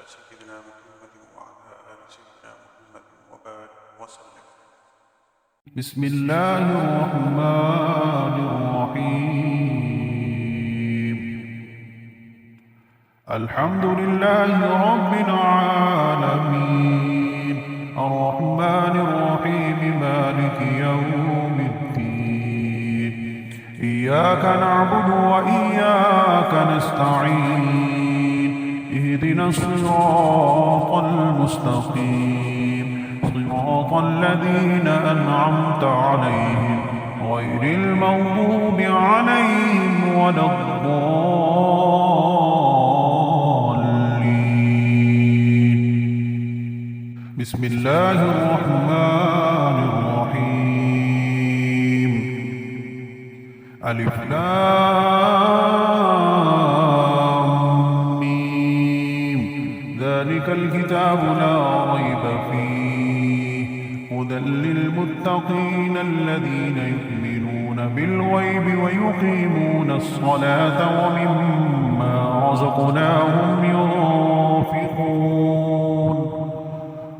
سيدنا محمد وعلى آل سيدنا محمد وبارك وسلم. بسم الله الرحمن الرحيم. الحمد لله رب العالمين، الرحمن الرحيم، مالك يوم الدين. إياك نعبد وإياك نستعين، اهدنا الصراط المستقيم، صراط الذين أنعمت عليهم غير المغضوب عليهم ولا الضالين. بسم الله الرحمن الرحيم. ألف لام ميم. ذلك الكتاب لا ريب فيه، هدى للمتقين الذين يؤمنون بالغيب ويقيمون الصلاة ومما رزقناهم ينفقون،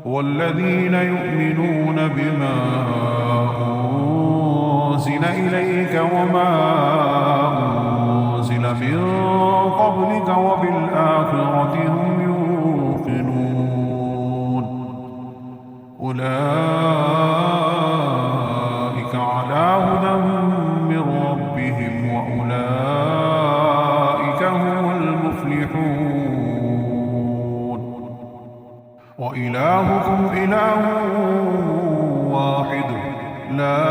والذين يؤمنون بما أنزل إليك وما أنزل من قبلك وبالآخرة هم يوقنون، أولئك على هدى من ربهم وأولئك هم المفلحون. وإلهكم إله واحد لا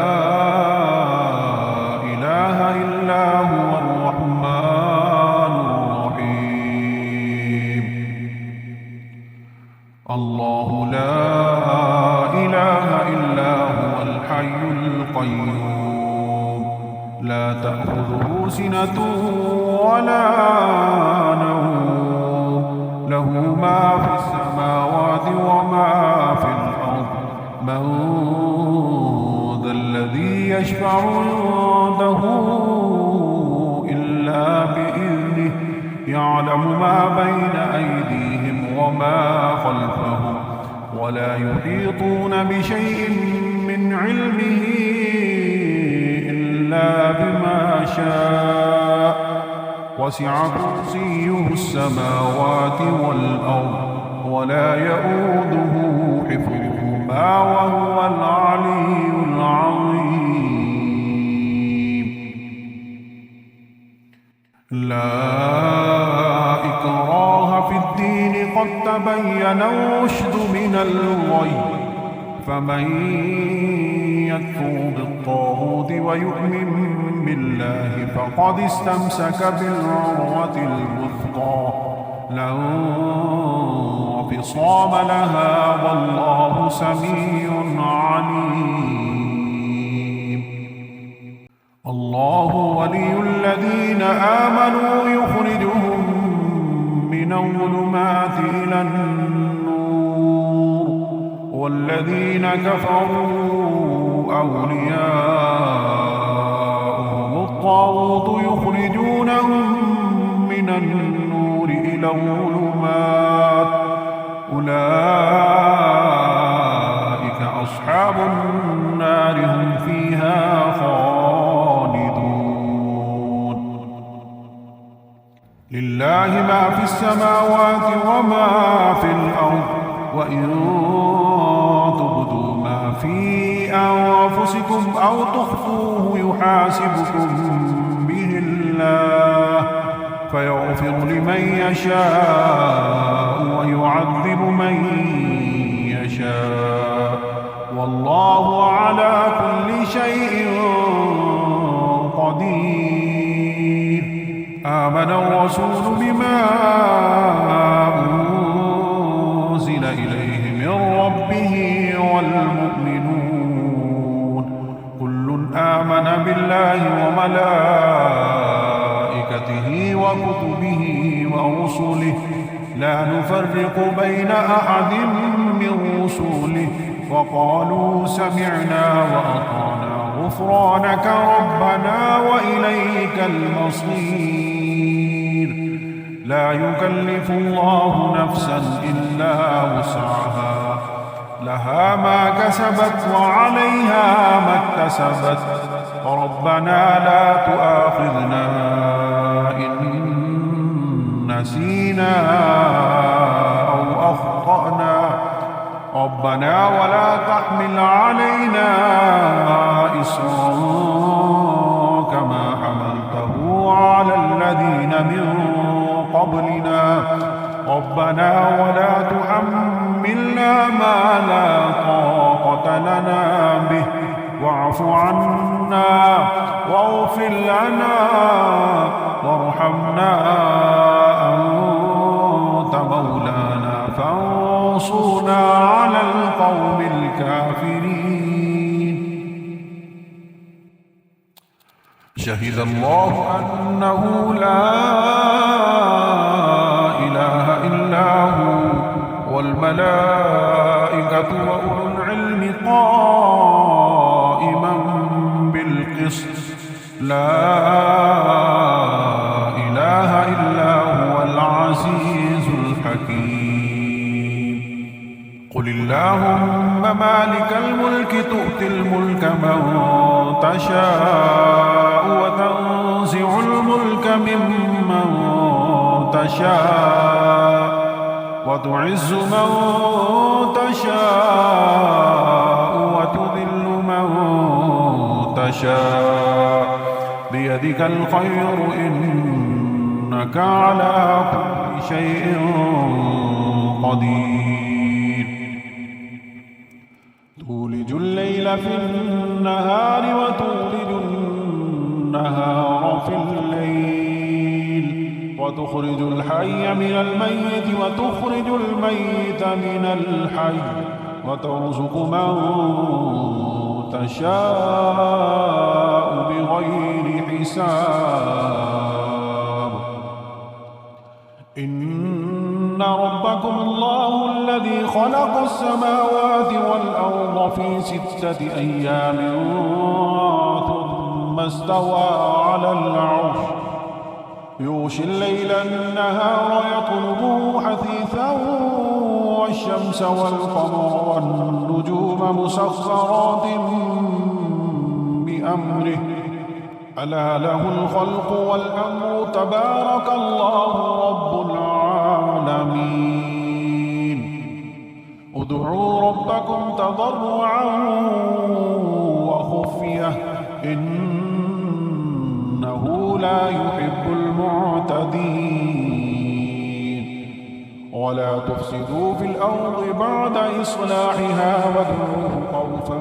إله إلا هو الرحمن الرحيم. الله لا إله إلا هو الحي القيوم، لا تأخذه سنة ولا نوم، له ما في السماوات وما في الأرض. من ذا الذي يشفع عنده إلا بإذنه، يعلم ما بين أيديهم وما خلفهم، ولا يحيطون بشيء من علمه إلا بما شاء، وسع كرسيه السماوات والأرض، ولا يؤوده حفظهما وهو العلي العظيم. لا إكراه في الدين، قد تبين الرشد من الغي، فمن يكفر بالطاغوت ويؤمن بالله فقد استمسك بالعروة الوثقى، لا انفصام لها، والله سميع عليم. الله ولي الذين آمنوا يخرجهم من الظلمات إلى النور، والذين كفروا أولياءهم الطاغوت يخرجونهم من النور إلى الظلمات، أولئك أصحاب النار هم فيها خالدون. لله ما في السماوات وما في الأرض، وإن تبدوا ما في أنفسكم أو تخفوه يحاسبكم به الله، فيغفر لمن يشاء ويعذب من يشاء، والله على كل شيء قدير. آمن الرسول بما أنزل إليه من ربه والمؤمنون، كل آمن بالله وملائكته وكتبه ورسله، لا نفرق بين أحد من رسله، وقالوا سمعنا وأطعنا غفرانك ربنا وإليك المصير. لا يكلف الله نفسا إلا وسعها، لها ما كسبت وعليها ما اكتسبت. ربنا لا تؤاخذنا إن نسينا أو أخطأنا، ربنا ولا تحمل علينا إصرا كما حملته على الذين من قبلنا، ربنا ولا تحملنا ما لا طاقة لنا به، واعف عنا واغفر لنا وارحمنا، أنت مولانا فانصرنا على القوم الكافرين. شهد الله أنه لا إله إلا هو والملائكة وأولو العلم قائما بالقسط، لا إله إلا هو العزيز الحكيم. قل اللهم مالك الملك تؤتي الملك من تشاء وتنزع الملك ممن تشاء وتعز من تشاء وتذل من تشاء، بيدك الخير إنك على كل شيء قدير. تولج الليل في النهار وتولج النهار في الليل، وتخرج الحي من الميت وتخرج الميت من الحي، وترزق من تشاء بغير حساب. إن ربكم الله الذي خلق السماوات والأرض في 6 أيام ثم استوى على العرش، يغشي الليل النهار يطلبه حثيثا، والشمس والقمر والنجوم مسخرات بأمره، ألا له الخلق والأمر، تبارك الله رب العالمين. ادعوا ربكم تضرعا وخفية إنه لا يحب المعتدين. ولا تفسدوا في الأرض بعد إصلاحها وادعوه خوفا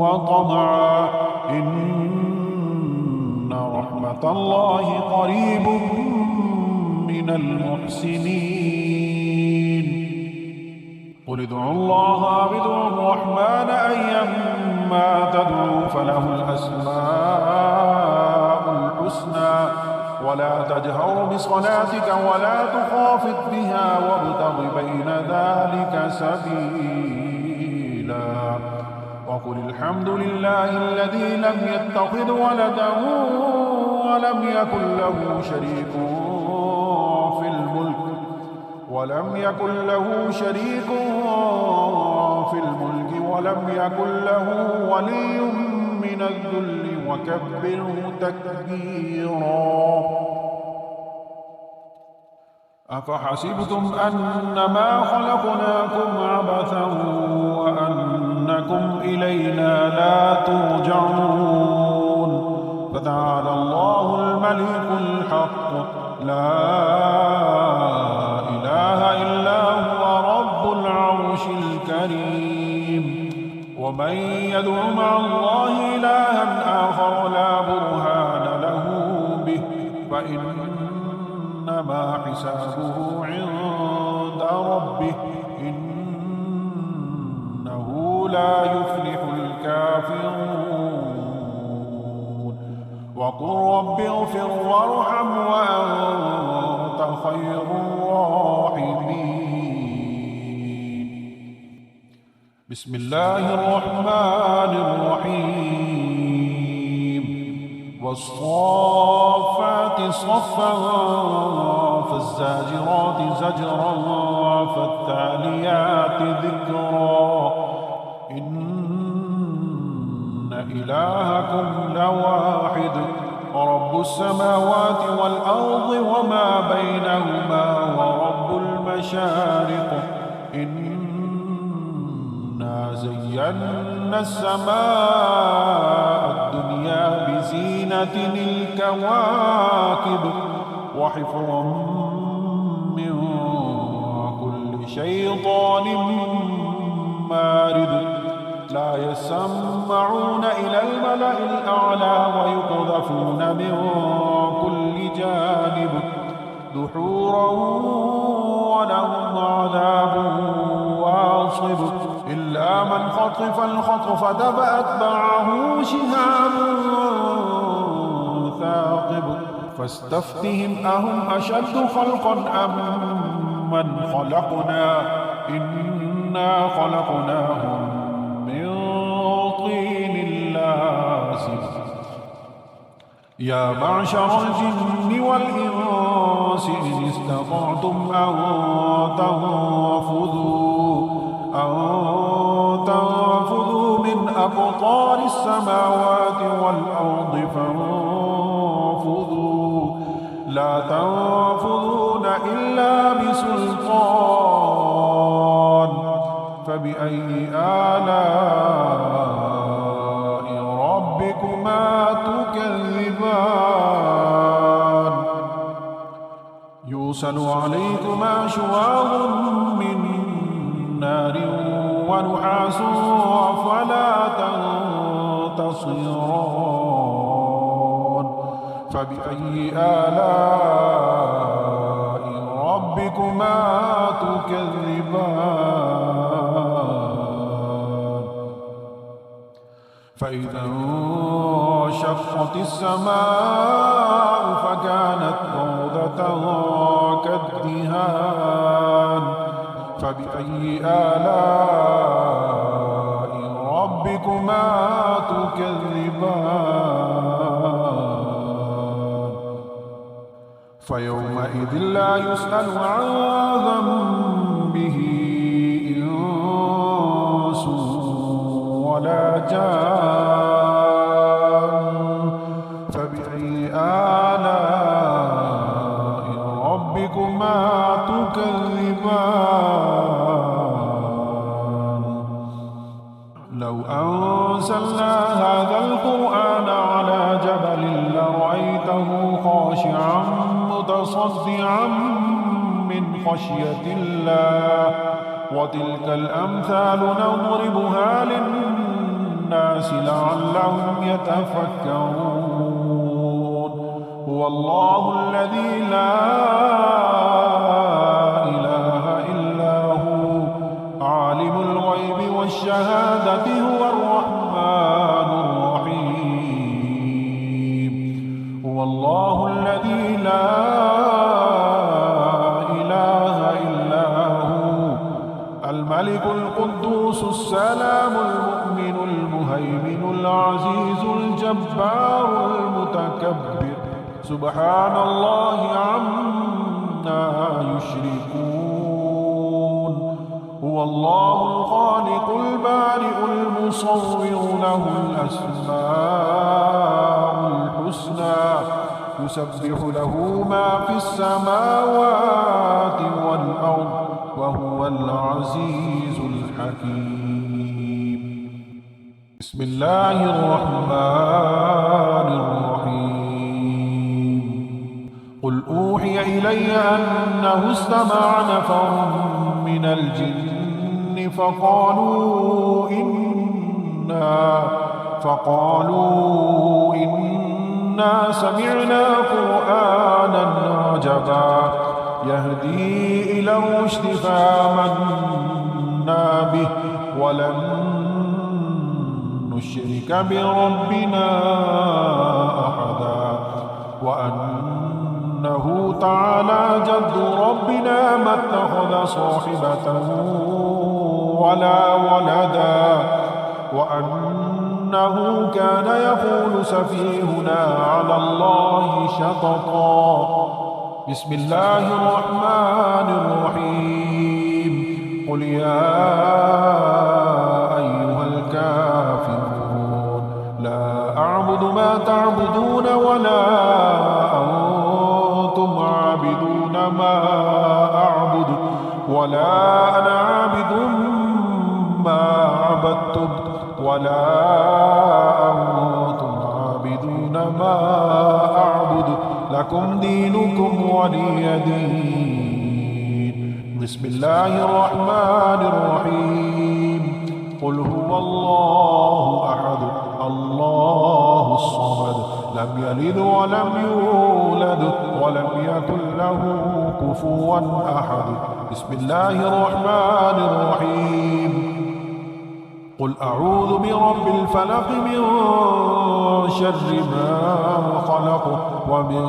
وطمعا إن رحمة الله قريب من المحسنين. قل ادعوا الله أو ادعوا الرحمن أيما تدعوا فله الأسماء الحسنى، ولا تجهر بصلاتك ولا تخافت بها وابتغ بين ذلك سبيلا. وقل الحمد لله الذي لم يتخذ ولدا ولم يكن له شريك في الملك ولم يكن له ولي من الذل وكبره تكبيرا. أفحسبتم أنما خلقناكم عبثا وأنكم إلينا لا ترجعون، فتعالى الله الملك الحق لا إله إلا هو رب العرش الكريم. ومن يدع مع الله إلها آخر لا برهان له به فإنما حسابه عند ربه إنه لا يفلح الكافرون. وقل رب اغفر وارحم وأنت خير الراحمين. بسم الله الرحمن الرحيم. والصافات صفا فالزاجرات زجرا فالتاليات ذكرا إن إلهكم لواحد رب السماوات والأرض وما بينهما ورب المشارق إنا زينا السماء الدنيا بزينة الكواكب وحفظا من كل شيطان مارد لا يسمعون إلى الملأ الأعلى ويقذفون من كل جانب دحورا ولهم عذاب واصب إلا من خطف الخطف فأتبعه شهاب ثاقب فاستفتهم أهم أشد خلقا أم من خلقنا إنا خلقناهم من طين لازب يا معشر الجن والإنس إن استطعتم أن تنفذوا من أقطار السماوات والأرض فانفذوا لا تنفذون إلا بسلطان فبأي آلاء ربكما تكذبان يرسل عليكما شواظ من نار ونحاس فلا تنتصران فبأي آلاء ربكما تكذبان فإذا انشقت السماء فكانت موردة كالدهان فبأي آلاء ربكما تكذبان فيومئذ لا يسأل عن ذنبه إنس ولا جان فبأي آلاء ربكما تكذبان لو أنزلنا هذا القرآن على جبل لرأيته خاشعا متصدعا من خشية الله وتلك الأمثال نضربها للناس لعلهم يتفكرون هو الله الذي لا إله إلا هو عالم الغيب والشهادة هو الرحمن الرحيم هو الله الذي لا إله إلا هو الملك القدوس السلام المؤمن المهيمن العزيز الجبار المتكبر سبحان الله عما يشركون هو الله الخالق البارئ المصور له الأسماء الحسنى يسبح له ما في السماوات والأرض وهو العزيز الحكيم بسم الله الرحمن الرحيم قل أوحي إلي أنه استمع نفر من الجن فقالوا إنا سمعنا قرآنا عجبا يهدي إلى الرشد فآمنا به ولن نشرك بربنا أحدا وأنه تعالى جد ربنا ما اتخذ صاحبة ولا ولدا وأنه إنه كان يقول سفيهنا على الله شططا. بسم الله الرحمن الرحيم. قل يا أيها الكافرون لا أعبد ما تعبدون ولا أنتم عابدون ما أعبد ولا أنا عابد ما عبدتم ولا أنتم عابدون ما أعبد لكم دينكم ولي دين. بسم الله الرحمن الرحيم. قل هو الله أحد الله الصمد لم يلد ولم يولد ولم يكن له كفوا أحد. بسم الله الرحمن الرحيم. قل أعوذ برب الفلق من شر ما خلق ومن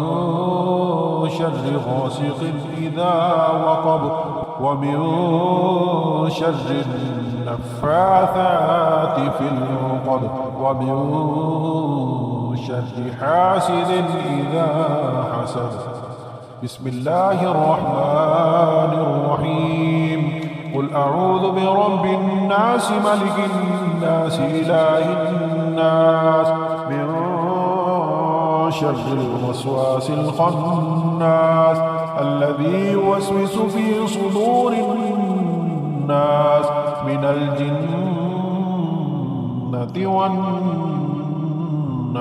شر غاسق إذا وقب ومن شر النفاثات في العقد ومن شر حاسد إذا حسد. بسم الله الرحمن الرحيم. قل أعوذ برب الناس ملك الناس إله الناس من شر الوسواس الخناس الذي يوسوس في صدور الناس من الجنة والناس.